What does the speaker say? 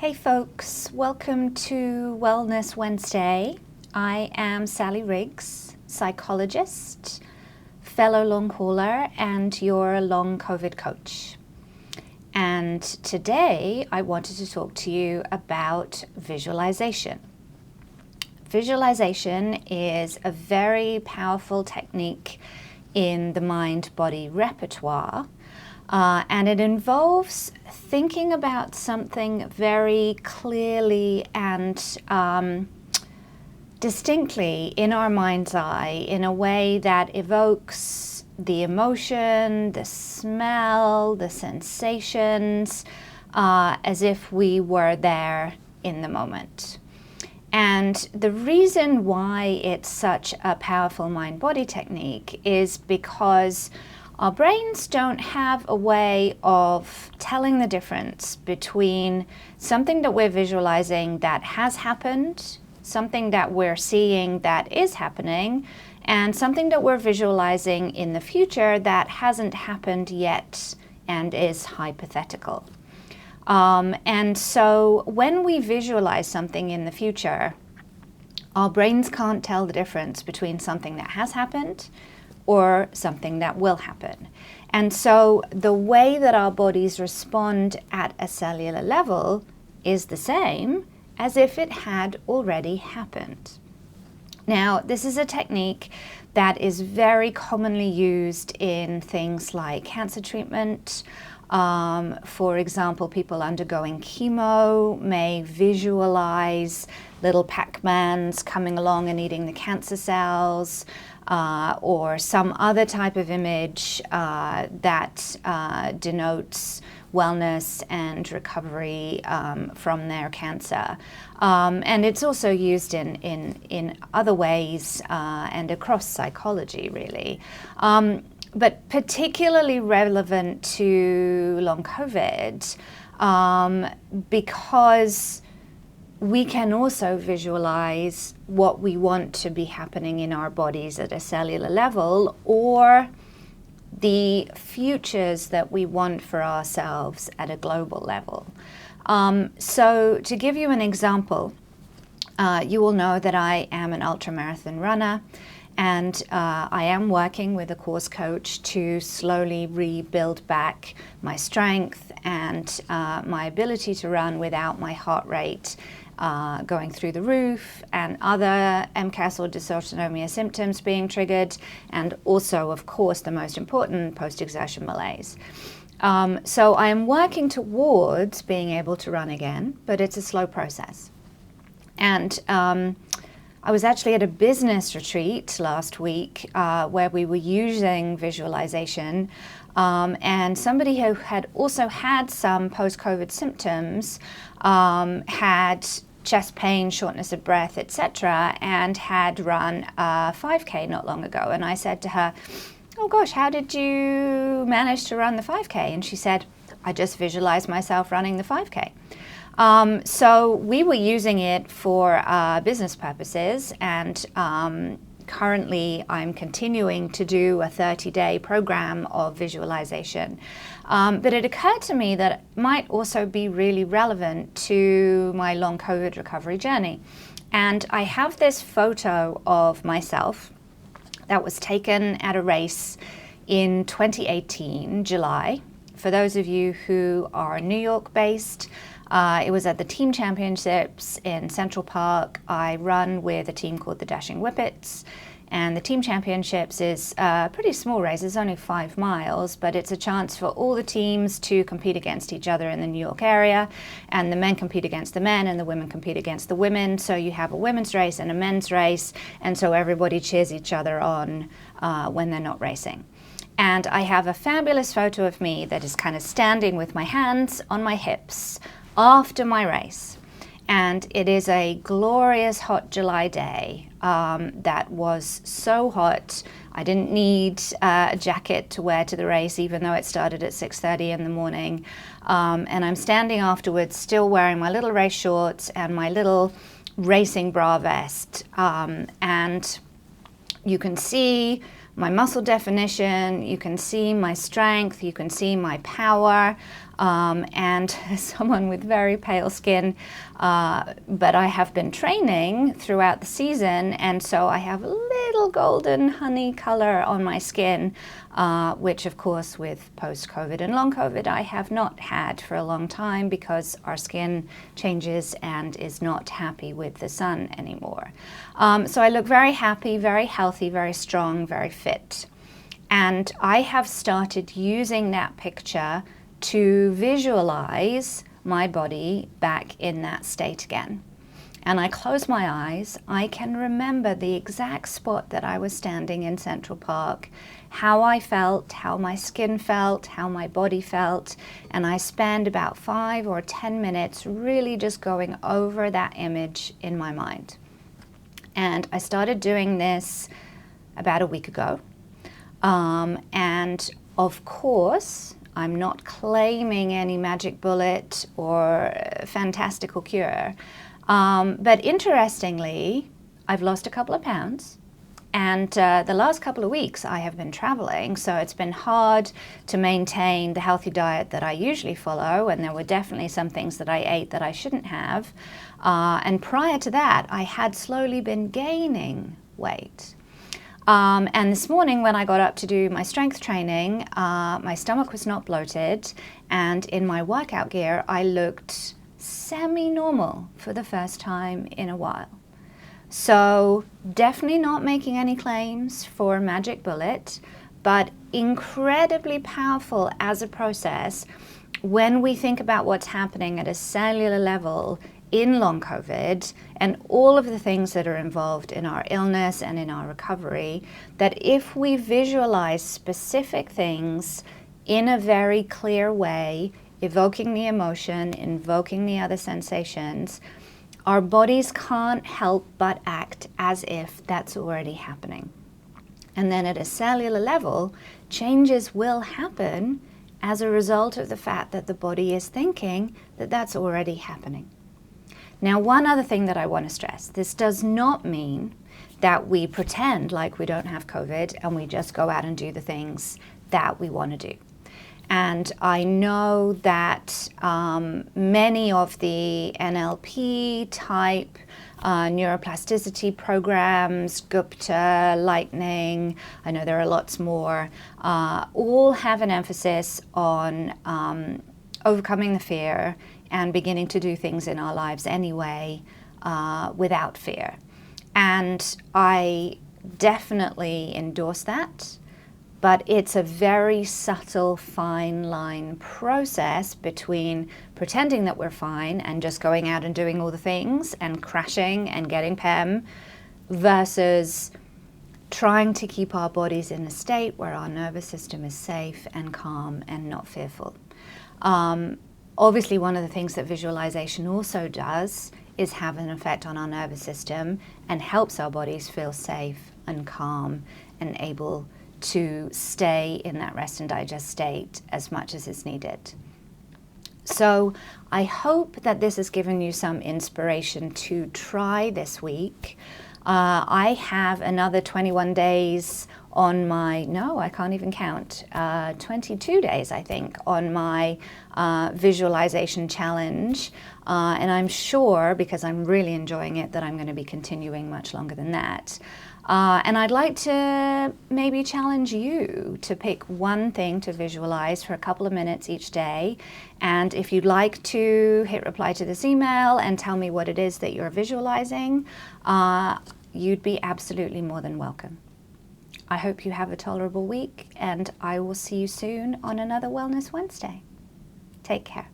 Hey folks, welcome to Wellness Wednesday. I am Sally Riggs, psychologist, fellow long hauler, and your long COVID coach. And today I wanted to talk to you about visualization. Visualization is a very powerful technique in the mind-body repertoire. And it involves thinking about something very clearly and distinctly in our mind's eye in a way that evokes the emotion, the smell, the sensations, as if we were there in the moment. And the reason why it's such a powerful mind-body technique is because our brains don't have a way of telling the difference between something that we're visualizing that has happened, something that we're seeing that is happening, and something that we're visualizing in the future that hasn't happened yet and is hypothetical. And so when we visualize something in the future, our brains can't tell the difference between something that has happened or something that will happen. And so the way that our bodies respond at a cellular level is the same as if it had already happened. Now, this is a technique that is very commonly used in things like cancer treatment. For example, people undergoing chemo may visualize little Pac-Mans coming along and eating the cancer cells, or some other type of image that denotes wellness and recovery from their cancer. And it's also used in other ways and across psychology, really. But particularly relevant to long COVID because we can also visualize what we want to be happening in our bodies at a cellular level, or the futures that we want for ourselves at a global level. So to give you an example, you will know that I am an ultramarathon runner, and I am working with a course coach to slowly rebuild back my strength and my ability to run without my heart rate going through the roof and other MCAS or dysautonomia symptoms being triggered, and also, of course, the most important, post-exertion malaise. So I am working towards being able to run again, but it's a slow process. And I was actually at a business retreat last week where we were using visualization, and somebody who had also had some post-COVID symptoms had chest pain, shortness of breath, etc., and had run a 5K not long ago. And I said to her, "Oh gosh, how did you manage to run the 5K?" And she said, "I just visualized myself running the 5K." So we were using it for business purposes, and currently I'm continuing to do a 30-day program of visualization. But it occurred to me that it might also be really relevant to my long COVID recovery journey. And I have this photo of myself that was taken at a race in 2018, July. For those of you who are New York based, it was at the team championships in Central Park. I run with a team called the Dashing Whippets, and the team championships is a pretty small race. It's only 5 miles, but it's a chance for all the teams to compete against each other in the New York area, and the men compete against the men and the women compete against the women. So you have a women's race and a men's race, and so everybody cheers each other on when they're not racing. And I have a fabulous photo of me that is kind of standing with my hands on my hips after my race. And it is a glorious hot July day that was so hot. I didn't need a jacket to wear to the race, even though it started at 6:30 in the morning. And I'm standing afterwards still wearing my little race shorts and my little racing bra vest. And you can see my muscle definition, you can see my strength, you can see my power, and someone with very pale skin, but I have been training throughout the season, and so I have a little golden honey color on my skin, which of course with post-COVID and long COVID I have not had for a long time because our skin changes and is not happy with the sun anymore. So I look very happy, very healthy, very strong, very fit. And I have started using that picture to visualize my body back in that state again. And I close my eyes, I can remember the exact spot that I was standing in Central Park, how I felt, how my skin felt, how my body felt, and I spend about 5 or 10 minutes really just going over that image in my mind. And I started doing this about a week ago. And of course, I'm not claiming any magic bullet or fantastical cure. But interestingly, I've lost a couple of pounds. And the last couple of weeks I have been traveling, so it's been hard to maintain the healthy diet that I usually follow, and there were definitely some things that I ate that I shouldn't have. And prior to that, I had slowly been gaining weight. And this morning when I got up to do my strength training, my stomach was not bloated, and in my workout gear I looked semi-normal for the first time in a while. So definitely not making any claims for magic bullet, but incredibly powerful as a process when we think about what's happening at a cellular level in long COVID and all of the things that are involved in our illness and in our recovery, that if we visualize specific things in a very clear way, evoking the emotion, invoking the other sensations, our bodies can't help but act as if that's already happening. And then at a cellular level, changes will happen as a result of the fact that the body is thinking that that's already happening. Now, one other thing that I want to stress, this does not mean that we pretend like we don't have COVID and we just go out and do the things that we want to do. And I know that many of the NLP type neuroplasticity programs, Gupta, Lightning, I know there are lots more, all have an emphasis on overcoming the fear and beginning to do things in our lives anyway without fear. And I definitely endorse that. But it's a very subtle, fine line process between pretending that we're fine and just going out and doing all the things and crashing and getting PEM versus trying to keep our bodies in a state where our nervous system is safe and calm and not fearful. Obviously, one of the things that visualization also does is have an effect on our nervous system and helps our bodies feel safe and calm and able to stay in that rest and digest state as much as is needed. So I hope that this has given you some inspiration to try this week. I have another 21 days on my, no, I can't even count, 22 days, I think, on my visualization challenge. And I'm sure, because I'm really enjoying it, that I'm going to be continuing much longer than that. And I'd like to maybe challenge you to pick one thing to visualize for a couple of minutes each day. And if you'd like to hit reply to this email and tell me what it is that you're visualizing, you'd be absolutely more than welcome. I hope you have a tolerable week, and I will see you soon on another Wellness Wednesday. Take care.